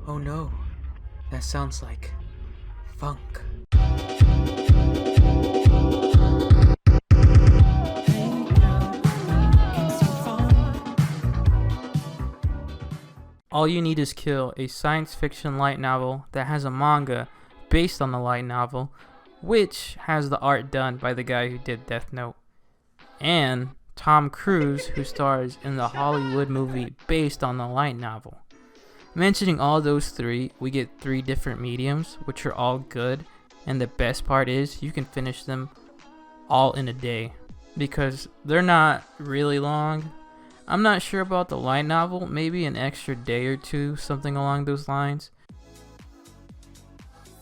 Oh no, that sounds like funk. All You Need Is Kill, a science fiction light novel that has a manga based on the light novel, which has the art done by the guy who did Death Note. And Tom Cruise, who stars in the Hollywood movie based on the light novel. Mentioning all those three, we get 3 different mediums, which are all good, and the best part is you can finish them all in a day, because they're not really long. I'm not sure about the light novel, maybe an extra day or 2, something along those lines.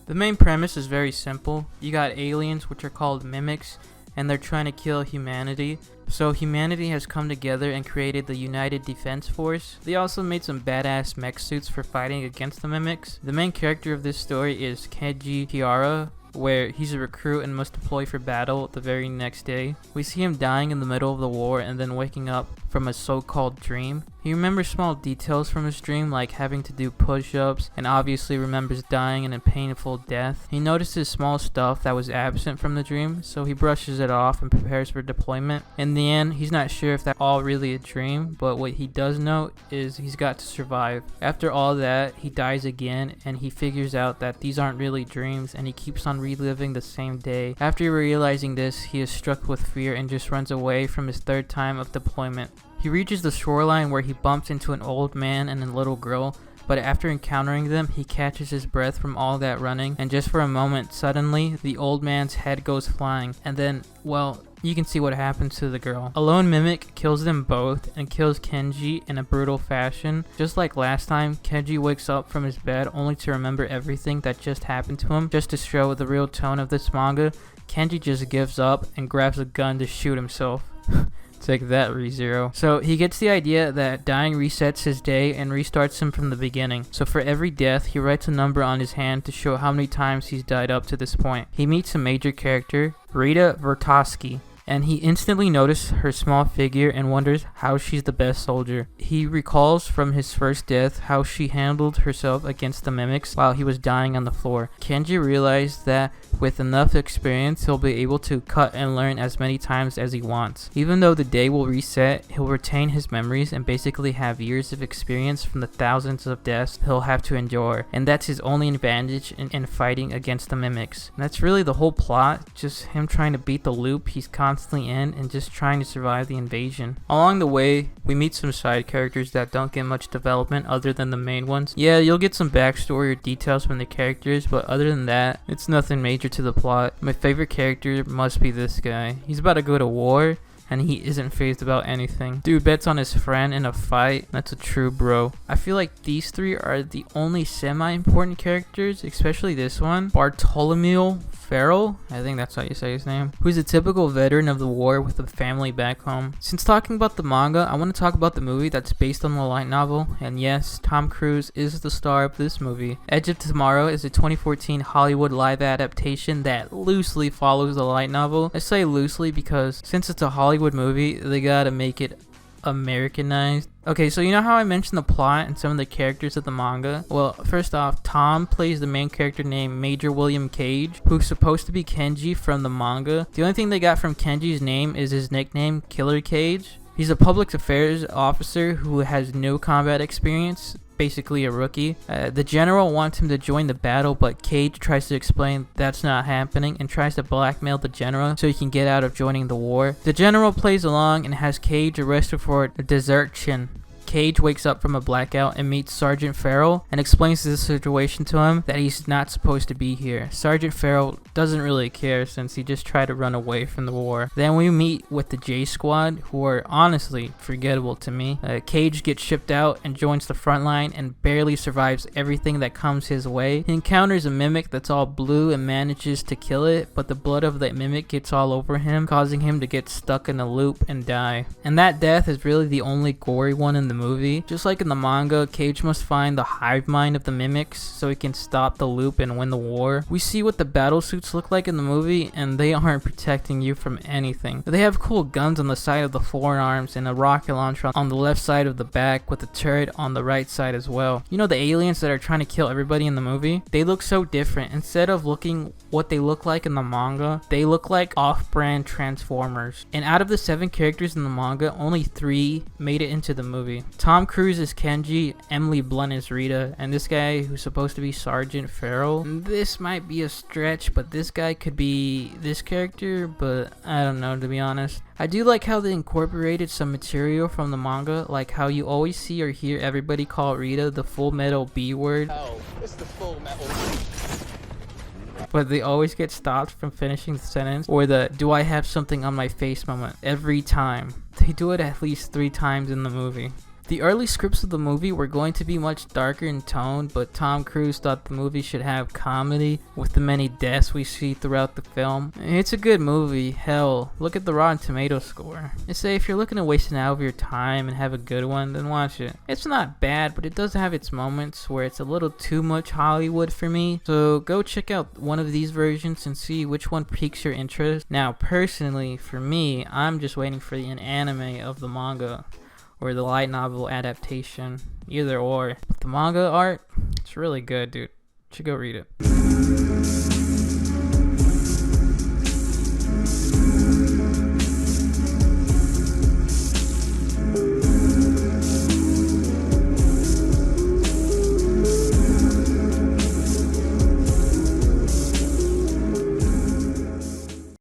The main premise is very simple. You got aliens, which are called mimics, and they're trying to kill humanity. So humanity has come together and created the United Defense Force. They also made some badass mech suits for fighting against the mimics. The main character of this story is Kenji Kiara, where he's a recruit and must deploy for battle the very next day. We see him dying in the middle of the war and then waking up from a so-called dream. He remembers small details from his dream, like having to do push-ups, and obviously remembers dying in a painful death. He notices small stuff that was absent from the dream, so he brushes it off and prepares for deployment. In the end, he's not sure if that's all really a dream, but what he does know is he's got to survive. After all that, he dies again, and he figures out that these aren't really dreams, and he keeps on reliving the same day. After realizing this, he is struck with fear and just runs away from his 3rd time of deployment. He reaches the shoreline where he bumps into an old man and a little girl, but after encountering them, he catches his breath from all that running, and just for a moment, suddenly, the old man's head goes flying, and then, well, you can see what happens to the girl. A lone mimic kills them both and kills Kenji in a brutal fashion. Just like last time, Kenji wakes up from his bed only to remember everything that just happened to him. Just to show the real tone of this manga, Kenji just gives up and grabs a gun to shoot himself. Take that, ReZero. So he gets the idea that dying resets his day and restarts him from the beginning. So for every death, he writes a number on his hand to show how many times he's died up to this point. He meets a major character, Rita Vertosky, and he instantly notices her small figure and wonders how she's the best soldier. He recalls from his first death how she handled herself against the mimics while he was dying on the floor. Kenji realized that with enough experience, he'll be able to cut and learn as many times as he wants. Even though the day will reset, he'll retain his memories and basically have years of experience from the thousands of deaths he'll have to endure. And that's his only advantage in fighting against the mimics. And that's really the whole plot, just him trying to beat the loop he's constantly in and just trying to survive the invasion. Along the way, we meet some side characters that don't get much development other than the main ones. Yeah, you'll get some backstory or details from the characters, but other than that, it's nothing major to the plot. My favorite character must be this guy. He's about to go to war, and he isn't fazed about anything. Dude bets on his friend in a fight. That's a true bro. I feel like these 3 are the only semi-important characters, especially this one, Bartholomew Farrell, I think that's how you say his name, who's a typical veteran of the war with a family back home. Since talking about the manga, I want to talk about the movie that's based on the light novel, and yes, Tom Cruise is the star of this movie. Edge of Tomorrow is a 2014 Hollywood live adaptation that loosely follows the light novel. I say loosely because since it's a Hollywood movie, they gotta make it Americanized. Okay, so you know how I mentioned the plot and some of the characters of the manga? Well, first off, Tom plays the main character named Major William Cage, who's supposed to be Kenji from the manga. The only thing they got from Kenji's name is his nickname, Killer Cage. He's a public affairs officer who has no combat experience, basically a rookie. The general wants him to join the battle, but Cage tries to explain that's not happening and tries to blackmail the general so he can get out of joining the war. The general plays along and has Cage arrested for desertion. Cage wakes up from a blackout and meets Sergeant Farrell and explains the situation to him that he's not supposed to be here. Sergeant Farrell doesn't really care since he just tried to run away from the war. Then we meet with the J Squad, who are honestly forgettable to me. Cage gets shipped out and joins the front line and barely survives everything that comes his way. He encounters a mimic that's all blue and manages to kill it, but the blood of that mimic gets all over him, causing him to get stuck in a loop and die. And that death is really the only gory one in the movie. movie. Just like in the manga, Cage must find the hive mind of the mimics so he can stop the loop and win the war. We see what the battle suits look like in the movie, and they aren't protecting you from anything. They have cool guns on the side of the forearms and a rocket launcher on the left side of the back with a turret on the right side as well. You know the aliens that are trying to kill everybody in the movie? They look so different. Instead of looking what they look like in the manga, they look like off-brand Transformers. And out of the 7 characters in the manga, only 3 made it into the movie. Tom Cruise is Kenji, Emily Blunt is Rita, and this guy who's supposed to be Sergeant Farrell. This might be a stretch, but this guy could be this character, but I don't know, to be honest. I do like how they incorporated some material from the manga, like how you always see or hear everybody call Rita the Full Metal B word. Oh, it's the Full Metal. But they always get stopped from finishing the sentence, or the "do I have something on my face" moment every time. They do it at least 3 times in the movie. The early scripts of the movie were going to be much darker in tone, but Tom Cruise thought the movie should have comedy with the many deaths we see throughout the film. It's a good movie. Hell, look at the Rotten Tomatoes score. I say if you're looking to waste an hour of your time and have a good one, then watch it. It's not bad, but it does have its moments where it's a little too much Hollywood for me. So go check out one of these versions and see which one piques your interest. Now, personally, for me, I'm just waiting for an anime of the manga or the light novel adaptation, either or. But the manga art, it's really good, dude. You should go read it.